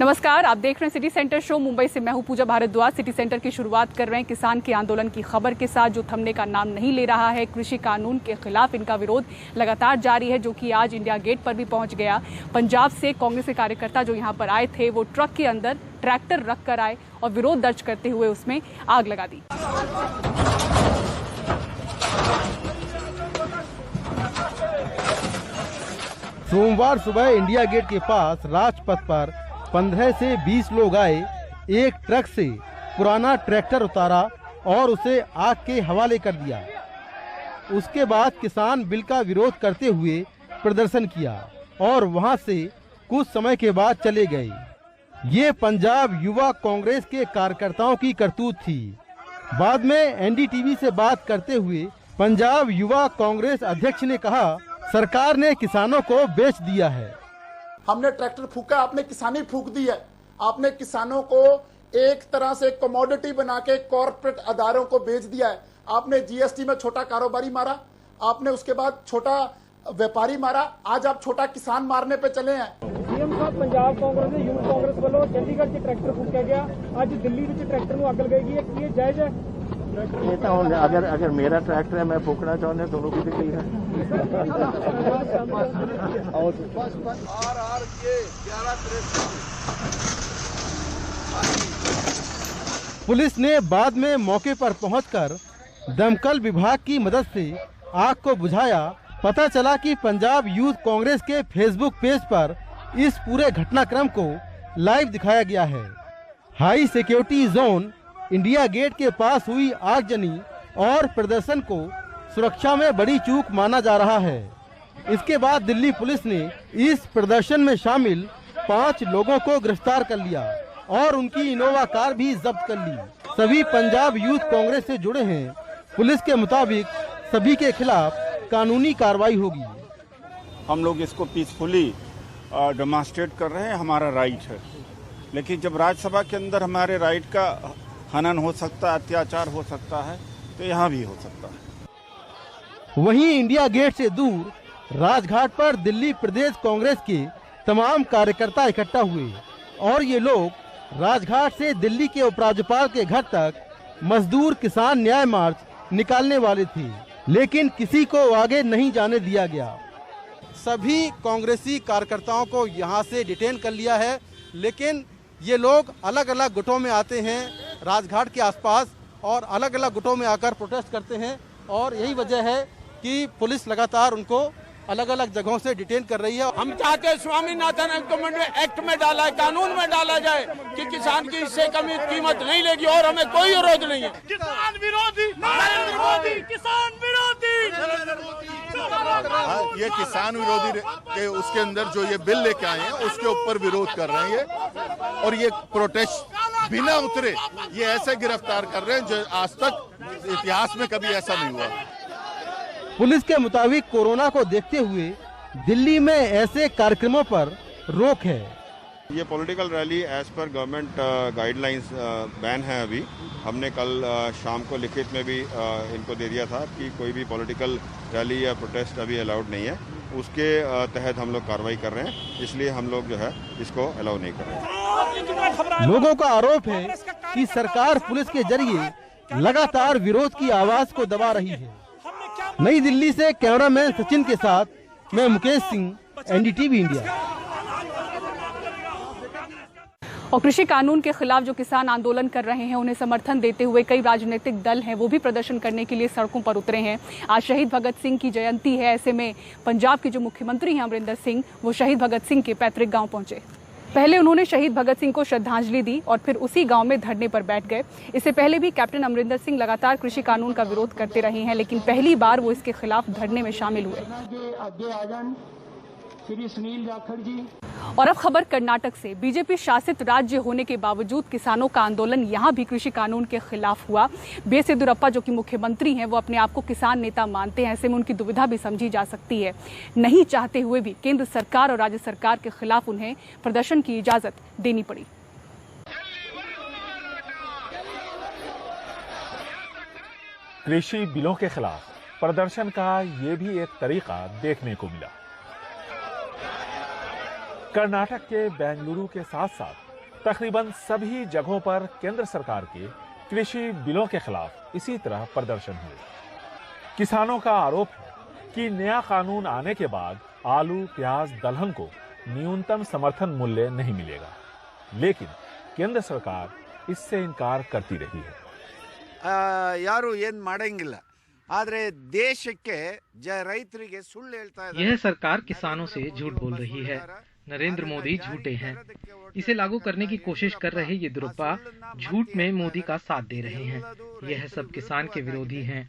नमस्कार, आप देख रहे हैं सिटी सेंटर शो। मुंबई से मैं हूं पूजा भारद्वाज। सिटी सेंटर की शुरुआत कर रहे हैं किसान के आंदोलन की खबर के साथ, जो थमने का नाम नहीं ले रहा है। कृषि कानून के खिलाफ इनका विरोध लगातार जारी है, जो कि आज इंडिया गेट पर भी पहुंच गया। पंजाब से कांग्रेस के कार्यकर्ता जो यहां पर आए थे, वो ट्रक के अंदर ट्रैक्टर रख कर आए और विरोध दर्ज करते हुए उसमें आग लगा दी। सोमवार सुबह इंडिया गेट के पास राजपथ पर 15 से 20 लोग आए, एक ट्रक से पुराना ट्रैक्टर उतारा और उसे आग के हवाले कर दिया। उसके बाद किसान बिल का विरोध करते हुए प्रदर्शन किया और वहां से कुछ समय के बाद चले गए। ये पंजाब युवा कांग्रेस के कार्यकर्ताओं की करतूत थी। बाद में एनडीटीवी से बात करते हुए पंजाब युवा कांग्रेस अध्यक्ष ने कहा, सरकार ने किसानों को बेच दिया है। हमने ट्रैक्टर फूका, आपने किसानी फूक दी है। आपने किसानों को एक तरह से कमोडिटी बना के कॉर्पोरेट अदारों को बेच दिया है। आपने जीएसटी में छोटा कारोबारी मारा, आपने उसके बाद छोटा व्यापारी मारा, आज आप छोटा किसान मारने पे चले हैं। सीएम साहब, पंजाब कांग्रेस यूथ कांग्रेस वालों चंडीगढ़ से ट्रैक्टर फूका गया, आज दिल्ली में ट्रैक्टर में अग लगेगी, ये जायज है? ये तो अगर मेरा ट्रैक्टर है, मैं फूकना चाहते दोनों की भी है। पुलिस ने बाद में मौके पर पहुंचकर दमकल विभाग की मदद से आग को बुझाया। पता चला कि पंजाब यूथ कांग्रेस के फेसबुक पेज पर इस पूरे घटनाक्रम को लाइव दिखाया गया है। High security zone India gate के पास हुई आगजनी और प्रदर्शन को सुरक्षा में बड़ी चूक माना जा रहा है। इसके बाद दिल्ली पुलिस ने इस प्रदर्शन में शामिल 5 लोगों को गिरफ्तार कर लिया और उनकी इनोवा कार भी जब्त कर ली। सभी पंजाब यूथ कांग्रेस से जुड़े हैं। पुलिस के मुताबिक सभी के खिलाफ कानूनी कार्रवाई होगी। हम लोग इसको पीसफुली डेमोन्स्ट्रेट कर रहे हैं, हमारा राइट है। लेकिन जब राज्यसभा के अंदर हमारे राइट का हनन हो सकता है, अत्याचार हो सकता है, तो यहाँ भी हो सकता है। वहीं इंडिया गेट से दूर राजघाट पर दिल्ली प्रदेश कांग्रेस के तमाम कार्यकर्ता इकट्ठा हुए और ये लोग राजघाट से दिल्ली के उपराज्यपाल के घर तक मजदूर किसान न्याय मार्च निकालने वाले थे, लेकिन किसी को आगे नहीं जाने दिया गया। सभी कांग्रेसी कार्यकर्ताओं को यहाँ से डिटेन कर लिया है, लेकिन ये लोग अलग अलग गुटों में आते हैं राजघाट के आसपास और अलग अलग गुटों में आकर प्रोटेस्ट करते हैं और यही वजह है कि पुलिस लगातार उनको अलग अलग जगहों से डिटेन कर रही है। हम चाहते हैं स्वामीनाथन एक्ट में डाला है, कानून में डाला जाए कि किसान की इससे कमी कीमत नहीं लेगी और हमें कोई विरोध नहीं है। किसान विरोधी, नरेंद्र मोदी किसान विरोधी। ये किसान विरोधी के उसके अंदर जो ये बिल लेके आए हैं उसके ऊपर विरोध कर रहे हैं और ये प्रोटेस्ट बिना उतरे ये ऐसे गिरफ्तार कर रहे हैं जो आज तक इतिहास में कभी ऐसा नहीं हुआ। पुलिस के मुताबिक कोरोना को देखते हुए दिल्ली में ऐसे कार्यक्रमों पर रोक है। ये political rally as per government guidelines ban है। अभी हमने कल शाम को लिखित में भी इनको दे दिया था कि कोई भी पॉलिटिकल रैली या प्रोटेस्ट अभी अलाउड नहीं है। उसके तहत हम लोग कार्रवाई कर रहे हैं, इसलिए हम लोग जो है इसको अलाउ नहीं कर रहे हैं। लोगों का आरोप है कि सरकार पुलिस के जरिए लगातार विरोध की आवाज को दबा रही है। नई दिल्ली से कैमरामैन सचिन के साथ मैं मुकेश सिंह, एनडीटीवी इंडिया। और कृषि कानून के खिलाफ जो किसान आंदोलन कर रहे हैं, उन्हें समर्थन देते हुए कई राजनीतिक दल हैं, वो भी प्रदर्शन करने के लिए सड़कों पर उतरे हैं। आज शहीद भगत सिंह की जयंती है, ऐसे में पंजाब के जो मुख्यमंत्री हैं अमरिंदर सिंह, वो शहीद भगत सिंह के पैतृक गांव पहुंचे। पहले उन्होंने शहीद भगत सिंह को श्रद्धांजलि दी और फिर उसी गांव में धरने पर बैठ गए। इससे पहले भी कैप्टन अमरिंदर सिंह लगातार कृषि कानून का विरोध करते रहे हैं, लेकिन पहली बार वो इसके खिलाफ धरने में शामिल हुए। और अब खबर कर्नाटक से। बीजेपी शासित राज्य होने के बावजूद किसानों का आंदोलन यहाँ भी कृषि कानून के खिलाफ हुआ। बीएस येदियुरप्पा जो कि मुख्यमंत्री हैं, वो अपने आप को किसान नेता मानते हैं। ऐसे में उनकी दुविधा भी समझी जा सकती है। नहीं चाहते हुए भी केंद्र सरकार और राज्य सरकार के खिलाफ उन्हें प्रदर्शन की इजाजत देनी पड़ी। कृषि बिलों के खिलाफ प्रदर्शन का ये भी एक तरीका देखने को मिला। कर्नाटक के बेंगलुरु के साथ साथ तकरीबन सभी जगहों पर केंद्र सरकार के कृषि बिलों के खिलाफ इसी तरह प्रदर्शन हुए। किसानों का आरोप है कि नया कानून आने के बाद आलू, प्याज, दलहन को न्यूनतम समर्थन मूल्य नहीं मिलेगा, लेकिन केंद्र सरकार इससे इनकार करती रही है। ಯಾರು ಏನು ಮಾಡಂಗಿಲ್ಲ, ಆದರೆ ದೇಶಕ್ಕೆ ರೈತರಿಗೆ ಸುಳ್ಳು ಹೇಳ್ತಾ ಇದ್ದಾರೆ। यह सरकार किसानों से झूठ बोल रही है। नरेंद्र मोदी झूठे हैं। इसे लागू करने की कोशिश कर रहे येदियुरप्पा झूठ में मोदी का साथ दे रहे हैं। यह सब किसान के विरोधी हैं।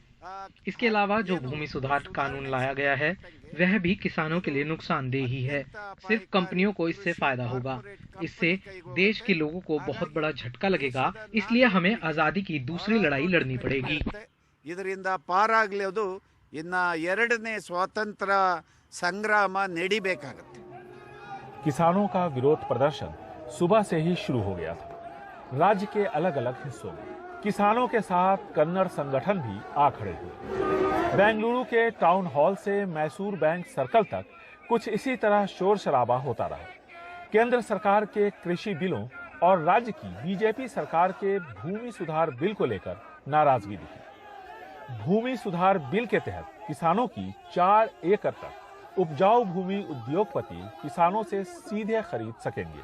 इसके अलावा जो भूमि सुधार कानून लाया गया है वह भी किसानों के लिए नुकसानदेह ही है। सिर्फ कंपनियों को इससे फायदा होगा। इससे देश के लोगों को बहुत बड़ा झटका लगेगा। इसलिए हमें आजादी की दूसरी लड़ाई लड़नी पड़ेगी। ಇದರಿಂದ ಪಾರಾಗಲಿಯೋದು ಇನ್ನ ಎರಡನೇ ಸ್ವಾತಂತ್ರ್ಯ ಸಂಗ್ರಾಮ ನಡಿಬೇಕಾಗುತ್ತೆ। किसानों का विरोध प्रदर्शन सुबह से ही शुरू हो गया था। राज्य के अलग अलग हिस्सों में किसानों के साथ कन्नड़ संगठन भी आ खड़े हुए। बेंगलुरु के टाउन हॉल से मैसूर बैंक सर्कल तक कुछ इसी तरह शोर शराबा होता रहा। केंद्र सरकार के कृषि बिलों और राज्य की बीजेपी सरकार के भूमि सुधार बिल को लेकर नाराजगी दिखी। भूमि सुधार बिल के तहत किसानों की 4 एकड़ तक उपजाऊ भूमि उद्योगपति किसानों से सीधे खरीद सकेंगे।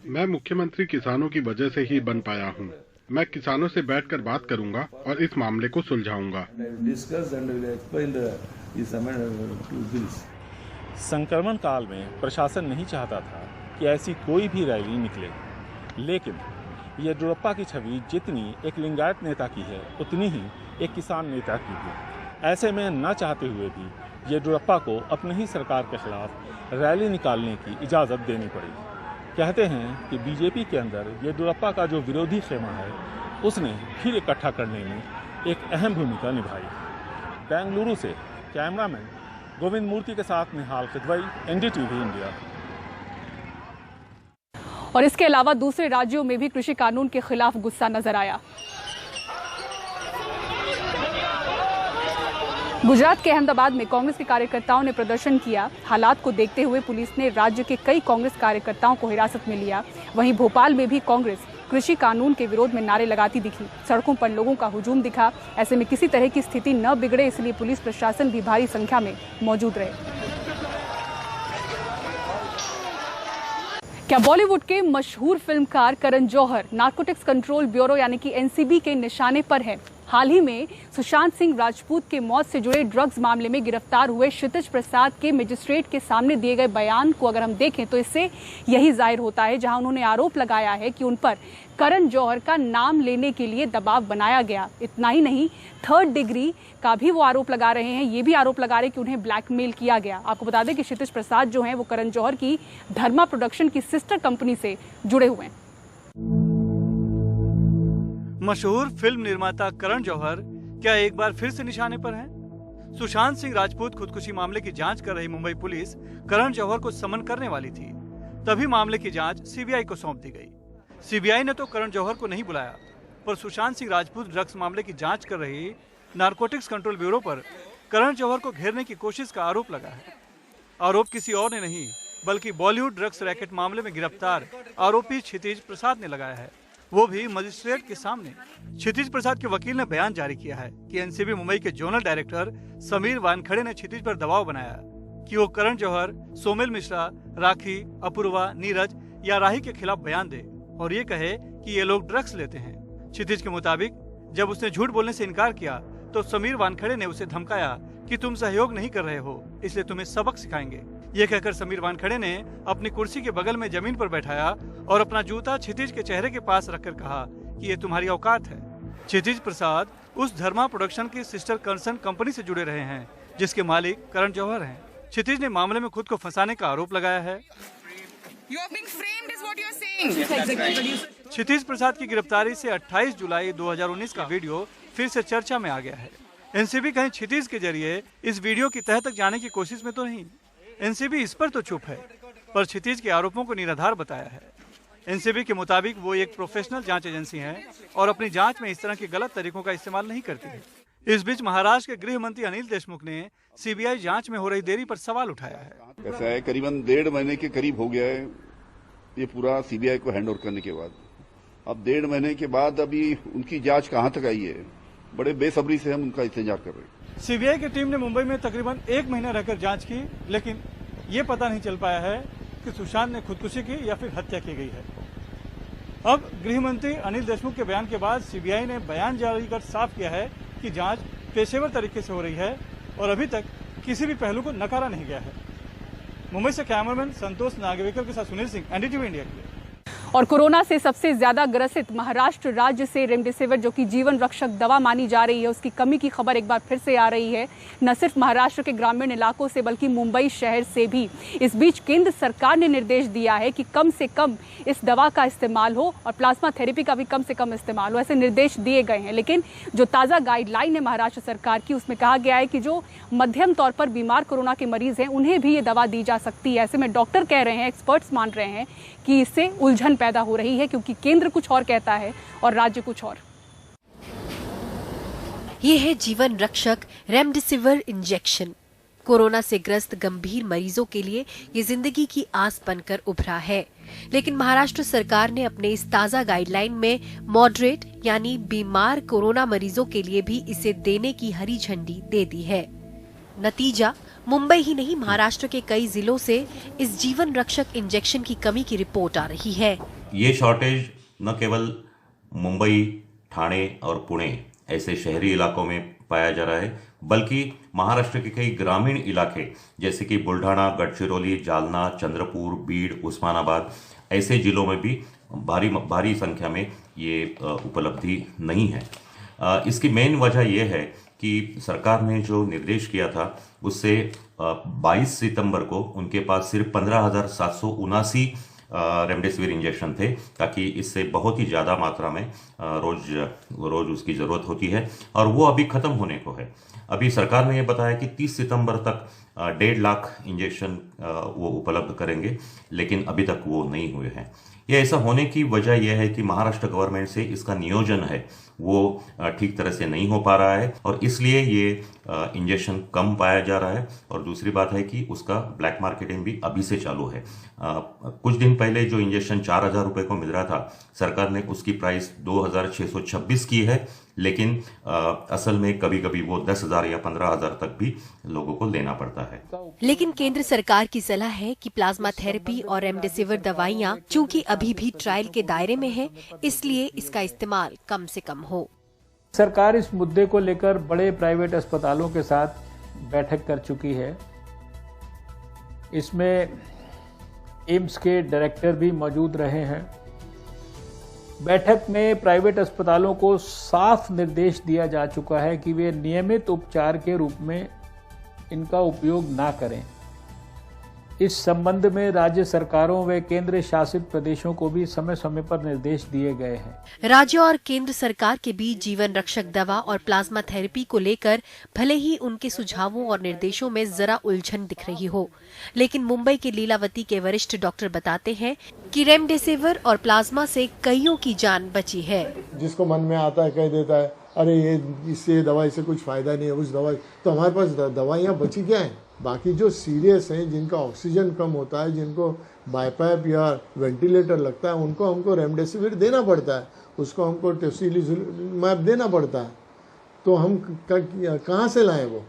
मैं मुख्यमंत्री किसानों की वजह से ही बन पाया हूँ। मैं किसानों से बैठकर बात करूंगा और इस मामले को सुलझाऊंगा। संक्रमण काल में प्रशासन नहीं चाहता था कि ऐसी कोई भी रैली निकले, लेकिन येदियुरप्पा की छवि जितनी एक लिंगायत नेता की है उतनी ही एक किसान नेता की भी। ऐसे में न चाहते हुए भी येदियुरप्पा को अपनी ही सरकार के खिलाफ रैली निकालने की इजाज़त देनी पड़ी। कहते हैं कि बीजेपी के अंदर येदियुरप्पा का जो विरोधी खेमा है उसने फिर इकट्ठा करने में एक अहम भूमिका निभाई। बेंगलुरु से कैमरामैन गोविंद मूर्ति के साथ निहाल खिदवई, NDTV इंडिया। और इसके अलावा दूसरे राज्यों में भी कृषि कानून के खिलाफ गुस्सा नजर आया। गुजरात के अहमदाबाद में कांग्रेस के कार्यकर्ताओं ने प्रदर्शन किया। हालात को देखते हुए पुलिस ने राज्य के कई कांग्रेस कार्यकर्ताओं को हिरासत में लिया। वहीं भोपाल में भी कांग्रेस कृषि कानून के विरोध में नारे लगाती दिखी। सड़कों पर लोगों का हुजूम दिखा। ऐसे में किसी तरह की स्थिति न बिगड़े इसलिए पुलिस प्रशासन भी भारी संख्या में मौजूद रहे। क्या बॉलीवुड के मशहूर फिल्मकार Karan Johar narcotics control bureau यानी कि NCB के निशाने पर है? हाल ही में सुशांत सिंह राजपूत के मौत से जुड़े ड्रग्स मामले में गिरफ्तार हुए क्षितिज प्रसाद के मजिस्ट्रेट के सामने दिए गए बयान को अगर हम देखें तो इससे यही जाहिर होता है, जहां उन्होंने आरोप लगाया है कि उन पर करण जौहर का नाम लेने के लिए दबाव बनाया गया। इतना ही नहीं, 3rd डिग्री का भी वो आरोप लगा रहे हैं। ये भी आरोप लगा रहे हैं कि उन्हें ब्लैकमेल किया गया। आपको बता दें कि क्षितिज प्रसाद जो हैं वो करण जौहर की धर्मा प्रोडक्शन की सिस्टर कंपनी से जुड़े हुए हैं। मशहूर फिल्म निर्माता करण जौहर क्या एक बार फिर से निशाने पर हैं? सुशांत सिंह राजपूत खुदकुशी मामले की जांच कर रही मुंबई पुलिस करण जौहर को समन करने वाली थी। तभी मामले की जांच CBI को सौंप दी गई। CBI ने तो करण जौहर को नहीं बुलाया, पर सुशांत सिंह राजपूत ड्रग्स मामले की जांच कर रही नारकोटिक्स कंट्रोल ब्यूरो पर करण जौहर को घेरने की कोशिश का आरोप लगा है। आरोप किसी और ने नहीं बल्कि बॉलीवुड ड्रग्स रैकेट मामले में गिरफ्तार आरोपी क्षितिज प्रसाद ने लगाया है, वो भी मजिस्ट्रेट के सामने। क्षितिज प्रसाद के वकील ने बयान जारी किया है कि NCB मुंबई के जोनल डायरेक्टर समीर वानखड़े ने क्षितिज पर दबाव बनाया कि वो करण जौहर, सोमेल मिश्रा, राखी, अपूर्वा, नीरज या राही के खिलाफ बयान दे और ये कहे कि ये लोग ड्रग्स लेते हैं। क्षितिज के मुताबिक जब उसने झूठ बोलने से इनकार किया तो समीर वानखड़े ने उसे धमकाया कि तुम सहयोग नहीं कर रहे हो, इसलिए तुम्हें सबक सिखाएंगे। ये कहकर समीर वानखड़े ने अपनी कुर्सी के बगल में जमीन पर बैठाया और अपना जूता क्षितिज के चेहरे के पास रखकर कहा कि ये तुम्हारी औकात है। क्षितिज प्रसाद उस धर्मा प्रोडक्शन की सिस्टर कंसर्न कंपनी से जुड़े रहे हैं जिसके मालिक करण जौहर हैं। क्षितिज ने मामले में खुद को फंसाने का आरोप लगाया है। क्षितिज प्रसाद की गिरफ्तारी से 28 जुलाई 2019 का वीडियो फिर से चर्चा में आ गया है। NCB कहीं क्षितिज के जरिए इस वीडियो की तह तक जाने की कोशिश में तो नहीं। NCB इस पर तो चुप है, पर क्षितिज के आरोपों को निराधार बताया है। NCB के मुताबिक वो एक प्रोफेशनल जांच एजेंसी है और अपनी जांच में इस तरह के गलत तरीकों का इस्तेमाल नहीं करती है। इस बीच महाराष्ट्र के गृह मंत्री अनिल देशमुख ने सीबीआई जांच में हो रही देरी पर सवाल उठाया है। ऐसा है, करीबन 1.5 महीने के करीब हो गया है ये पूरा सीबीआई को हैंड ओवर करने के बाद। अब 1.5 महीने के बाद अभी उनकी जांच कहां तक आई है, बड़े बेसब्री से हम उनका इंतजार कर रहे हैं। सीबीआई की टीम ने मुंबई में तकरीबन 1 महीना रहकर जांच की, लेकिन ये पता नहीं चल पाया है कि सुशांत ने खुदकुशी की या फिर हत्या की गई है। अब गृह मंत्री अनिल देशमुख के बयान के बाद सीबीआई ने बयान जारी कर साफ किया है कि जांच पेशेवर तरीके से हो रही है और अभी तक किसी भी पहलू को नकारा नहीं गया है। मुंबई से कैमरामैन संतोष नागवेकर के साथ सुनील सिंह, एनडीटीवी इंडिया के लिए। और कोरोना से सबसे ज्यादा ग्रसित महाराष्ट्र राज्य से रेमडेसिविर, जो कि जीवन रक्षक दवा मानी जा रही है, उसकी कमी की खबर एक बार फिर से आ रही है, न सिर्फ महाराष्ट्र के ग्रामीण इलाकों से बल्कि मुंबई शहर से भी। इस बीच केंद्र सरकार ने निर्देश दिया है कि कम से कम इस दवा का इस्तेमाल हो और प्लाज्मा थेरेपी का भी कम से कम इस्तेमाल हो, ऐसे निर्देश दिए गए हैं। लेकिन जो ताज़ा गाइडलाइन है महाराष्ट्र सरकार की, उसमें कहा गया है कि जो मध्यम तौर पर बीमार कोरोना के मरीज हैं उन्हें भी ये दवा दी जा सकती है। ऐसे में डॉक्टर कह रहे हैं, एक्सपर्ट्स मान रहे हैं कि इससे उलझन पैदा हो रही है, क्योंकि केंद्र कुछ और कहता है और राज्य कुछ और। ये है जीवन रक्षक रेमडेसिविर इंजेक्शन। कोरोना से ग्रस्त गंभीर मरीजों के लिए ये जिंदगी की आस बनकर उभरा है। लेकिन महाराष्ट्र सरकार ने अपने इस ताजा गाइडलाइन में मॉडरेट यानी बीमार कोरोना मरीजों के लिए भी इसे देने की हरी झंडी दे दी है। नतीजा, मुंबई ही नहीं महाराष्ट्र के कई जिलों से इस जीवन रक्षक इंजेक्शन की कमी की रिपोर्ट आ रही है। ये शॉर्टेज न केवल मुंबई, ठाणे और पुणे ऐसे शहरी इलाकों में पाया जा रहा है, बल्कि महाराष्ट्र के कई ग्रामीण इलाके जैसे कि बुल्ढाना, गढ़चिरौली, जालना, चंद्रपुर, बीड, उस्मानाबाद ऐसे जिलों में भी भारी संख्या में ये उपलब्धि नहीं है। इसकी मेन वजह यह है कि सरकार ने जो निर्देश किया था उससे 22 सितंबर को उनके पास सिर्फ 15,779 रेमडेसिविर इंजेक्शन थे, ताकि इससे बहुत ही ज़्यादा मात्रा में रोज उसकी ज़रूरत होती है और वो अभी ख़त्म होने को है। अभी सरकार ने ये बताया कि 30 सितंबर तक 1.5 लाख इंजेक्शन वो उपलब्ध करेंगे, लेकिन अभी तक वो नहीं हुए हैं। ये ऐसा होने की वजह यह है कि महाराष्ट्र गवर्नमेंट से इसका नियोजन है वो ठीक तरह से नहीं हो पा रहा है और इसलिए ये इंजेक्शन कम पाया जा रहा है। और दूसरी बात है कि उसका ब्लैक मार्केटिंग भी अभी से चालू है। कुछ दिन पहले जो इंजेक्शन 4,000 रुपये को मिल रहा था, सरकार ने उसकी प्राइस 2,626 की है, लेकिन असल में कभी कभी वो 10,000 या 15,000 तक भी लोगों को लेना पड़ता है। लेकिन केंद्र सरकार की सलाह है कि प्लाज्मा थेरेपी और रेमडेसिविर दवाइयां चूंकि अभी भी ट्रायल के दायरे में है, इसलिए इसका इस्तेमाल कम से कम हो। सरकार इस मुद्दे को लेकर बड़े प्राइवेट अस्पतालों के साथ बैठक कर चुकी है। इसमें एम्स के डायरेक्टर भी मौजूद रहे हैं। बैठक में प्राइवेट अस्पतालों को साफ निर्देश दिया जा चुका है कि वे नियमित उपचार के रूप में इनका उपयोग ना करें। इस संबंध में राज्य सरकारों व केंद्र शासित प्रदेशों को भी समय समय पर निर्देश दिए गए हैं। राज्य और केंद्र सरकार के बीच जीवन रक्षक दवा और प्लाज्मा थेरेपी को लेकर भले ही उनके सुझावों और निर्देशों में जरा उलझन दिख रही हो, लेकिन मुंबई के लीलावती के वरिष्ठ डॉक्टर बताते हैं कि रेमडेसिविर और प्लाज्मा से कईयों की जान बची है। जिसको मन में आता है कह देता है, अरे ये इससे दवाई से कुछ फायदा नहीं है, उस दवाई तो हमारे पास दवाइयाँ बची क्या है। बाकी जो सीरियस हैं, जिनका ऑक्सीजन कम होता है, जिनको बाईपैप या वेंटिलेटर लगता है, उनको हमको रेमडेसिविर देना पड़ता है, उसको हमको टोसिलिजुमैब देना पड़ता है। तो हम कहाँ से लाएं? वो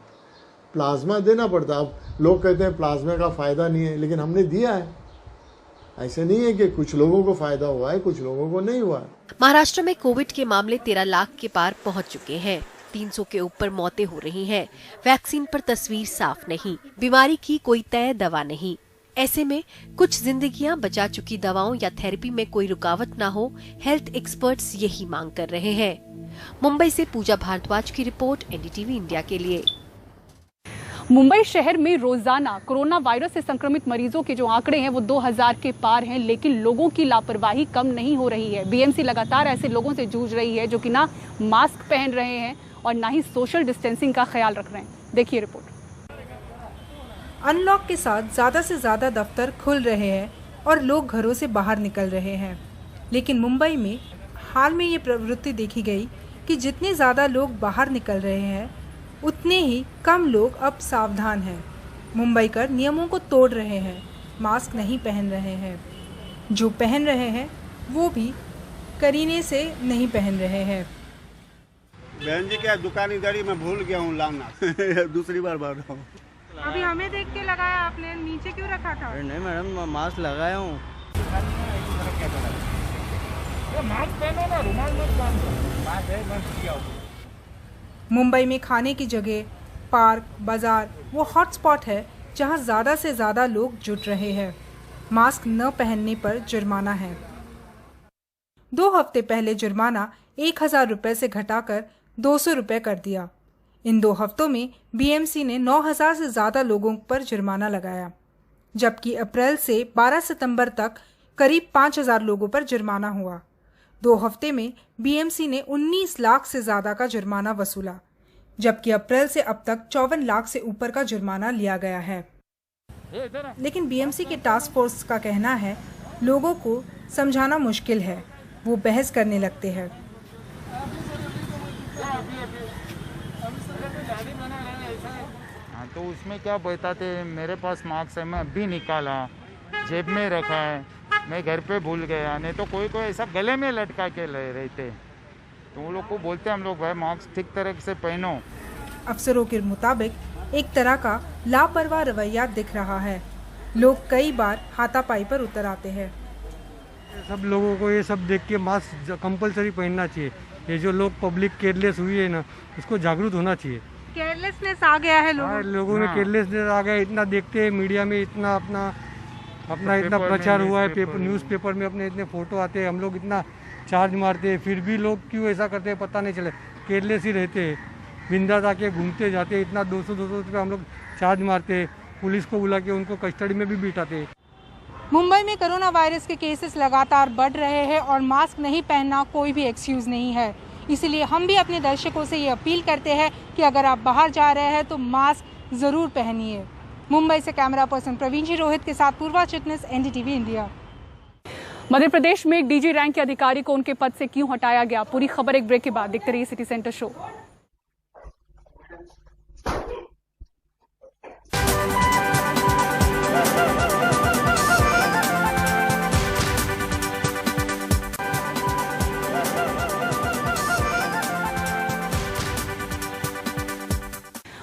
प्लाज्मा देना पड़ता है। अब लोग कहते हैं प्लाज्मा का फ़ायदा नहीं है, लेकिन हमने दिया है। ऐसे नहीं है कि कुछ लोगों को फायदा हुआ है, कुछ लोगों को नहीं हुआ है। महाराष्ट्र में कोविड के मामले 13 लाख के पार पहुंच चुके हैं। 300 के ऊपर मौतें हो रही हैं। वैक्सीन पर तस्वीर साफ नहीं, बीमारी की कोई तय दवा नहीं। ऐसे में कुछ जिंदगियां बचा चुकी दवाओं या थेरेपी में कोई रुकावट ना हो, हेल्थ एक्सपर्ट्स यही मांग कर रहे हैं। मुंबई से पूजा भारद्वाज की रिपोर्ट, एनडीटीवी इंडिया के लिए। मुंबई शहर में रोजाना कोरोना वायरस से संक्रमित मरीजों के जो आंकड़े हैं वो 2000 के पार हैं, लेकिन लोगों की लापरवाही कम नहीं हो रही है। बीएमसी लगातार ऐसे लोगों से जूझ रही है जो कि ना मास्क पहन रहे हैं और ना ही सोशल डिस्टेंसिंग का ख्याल रख रहे हैं। देखिए रिपोर्ट। अनलॉक के साथ ज़्यादा से ज़्यादा दफ्तर खुल रहे हैं और लोग घरों से बाहर निकल रहे हैं, लेकिन मुंबई में हाल में ये प्रवृत्ति देखी गई कि जितने ज़्यादा लोग बाहर निकल रहे हैं उतने ही कम लोग अब सावधान हैं। मुंबईकर नियमों को तोड़ रहे हैं, मास्क नहीं पहन रहे हैं। जो पहन रहे हैं वो भी करीने से नहीं पहन रहे हैं। बहन जी क्या दुकान इधर ही मैं भूल गया हूँ लाना दूसरी बार बार रहा हूँ। अभी हमें देख के लगाया आपने, नीचे क्यों रखा था? नहीं मैडम मास्क लगाया हूँ। मास्क पहनो ना, रुमाल मत बांधो। मुंबई में खाने की जगह, पार्क, बाजार वो हॉटस्पॉट है जहां ज़्यादा से ज़्यादा लोग जुट रहे हैं। मास्क न पहनने पर जुर्माना है। 2 हफ्ते पहले जुर्माना 1000 रुपये से घटाकर 200 रुपये कर दिया। इन 2 हफ्तों में बीएमसी ने 9000 से ज़्यादा लोगों पर जुर्माना लगाया, जबकि अप्रैल से 12 सितंबर तक करीब 5000 लोगों पर जुर्माना हुआ। 2 हफ्ते में बीएमसी ने 19 लाख से ज़्यादा का जुर्माना वसूला, जबकि अप्रैल से अब तक 54 लाख से ऊपर का जुर्माना लिया गया है। लेकिन बीएमसी के टास्क फोर्स का कहना है लोगों को समझाना मुश्किल है, वो बहस करने लगते हैं। तो उसमें क्या बताते, मेरे पास मास्क है, मैं अभी निकाला, जेब में रखा है, मैं घर पे भूल गया। नहीं तो कोई ऐसा गले में लटका के ले रहते, तो वो लोग को बोलते हम लोग भाई मास्क ठीक तरह से पहनो। अफसरों के मुताबिक एक तरह का लापरवाह रवैया दिख रहा है। लोग कई बार हाथापाई पर उतर आते हैं। सब लोगों को ये सब देख के मास्क कंपलसरी पहनना चाहिए। ये जो लोग पब्लिक केयरलेस हुई है ना, उसको जागरूक होना चाहिए। केयरलेसनेस आ गया है लोगों में केयरलेसनेस आ गया। इतना देखते हैं मीडिया में, इतना अपना इतना प्रचार हुआ है, न्यूज़पेपर में अपने इतने फोटो आते हैं, हम लोग इतना चार्ज मारते हैं, फिर भी लोग क्यों ऐसा करते हैं पता नहीं चले। केयरलेस ही रहते हैं, बिंदास आके घूमते जाते हैं। इतना 200 रुपये हम लोग चार्ज मारते हैं, पुलिस को बुला के उनको कस्टडी में भी बिठाते हैं। मुंबई में कोरोना वायरस के केसेस लगातार बढ़ रहे हैं और मास्क नहीं पहनना कोई भी एक्सक्यूज़ नहीं है। इसीलिए हम भी अपने दर्शकों से ये अपील करते हैं कि अगर आप बाहर जा रहे हैं तो मास्क ज़रूर पहनिए। मुंबई से कैमरा पर्सन प्रवीण जी रोहित के साथ पूर्वा चिटनिस, एनडीटीवी इंडिया। मध्य प्रदेश में एक डीजी रैंक के अधिकारी को उनके पद से क्यों हटाया गया, पूरी खबर एक ब्रेक के बाद। देखते रहिए सिटी सेंटर शो।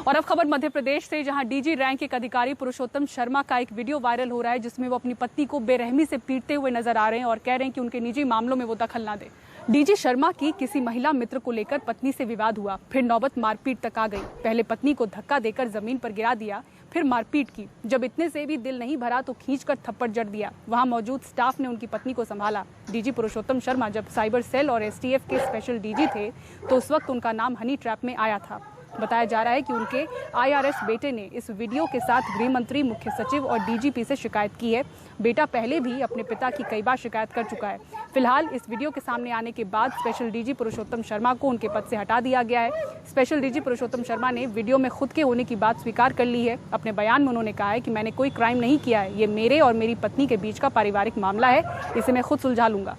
और अब खबर मध्य प्रदेश से, जहां डीजी रैंक एक अधिकारी पुरुषोत्तम शर्मा का एक वीडियो वायरल हो रहा है, जिसमें वो अपनी पत्नी को बेरहमी से पीटते हुए नजर आ रहे हैं और कह रहे हैं कि उनके निजी मामलों में वो दखल ना दे। डीजी शर्मा की किसी महिला मित्र को लेकर पत्नी से विवाद हुआ, फिर नौबत मारपीट तक आ गई। पहले पत्नी को धक्का देकर जमीन पर गिरा दिया, फिर मारपीट की। जब इतने से भी दिल नहीं भरा तो खींचकर थप्पड़ जड़ दिया। वहां मौजूद स्टाफ ने उनकी पत्नी को संभाला। डीजी पुरुषोत्तम शर्मा जब साइबर सेल और एसटीएफ के स्पेशल डीजी थे तो उस वक्त उनका नाम हनी ट्रैप में आया था। बताया जा रहा है कि उनके आईआरएस बेटे ने इस वीडियो के साथ गृह मंत्री, मुख्य सचिव और डीजीपी से शिकायत की है। बेटा पहले भी अपने पिता की कई बार शिकायत कर चुका है। फिलहाल इस वीडियो के सामने आने के बाद स्पेशल डीजी पुरुषोत्तम शर्मा को उनके पद से हटा दिया गया है। स्पेशल डीजी पुरुषोत्तम शर्मा ने वीडियो में खुद के होने की बात स्वीकार कर ली है। अपने बयान में उन्होंने कहा है कि मैंने कोई क्राइम नहीं किया है, ये मेरे और मेरी पत्नी के बीच का पारिवारिक मामला है, इसे मैं खुद सुलझा लूंगा।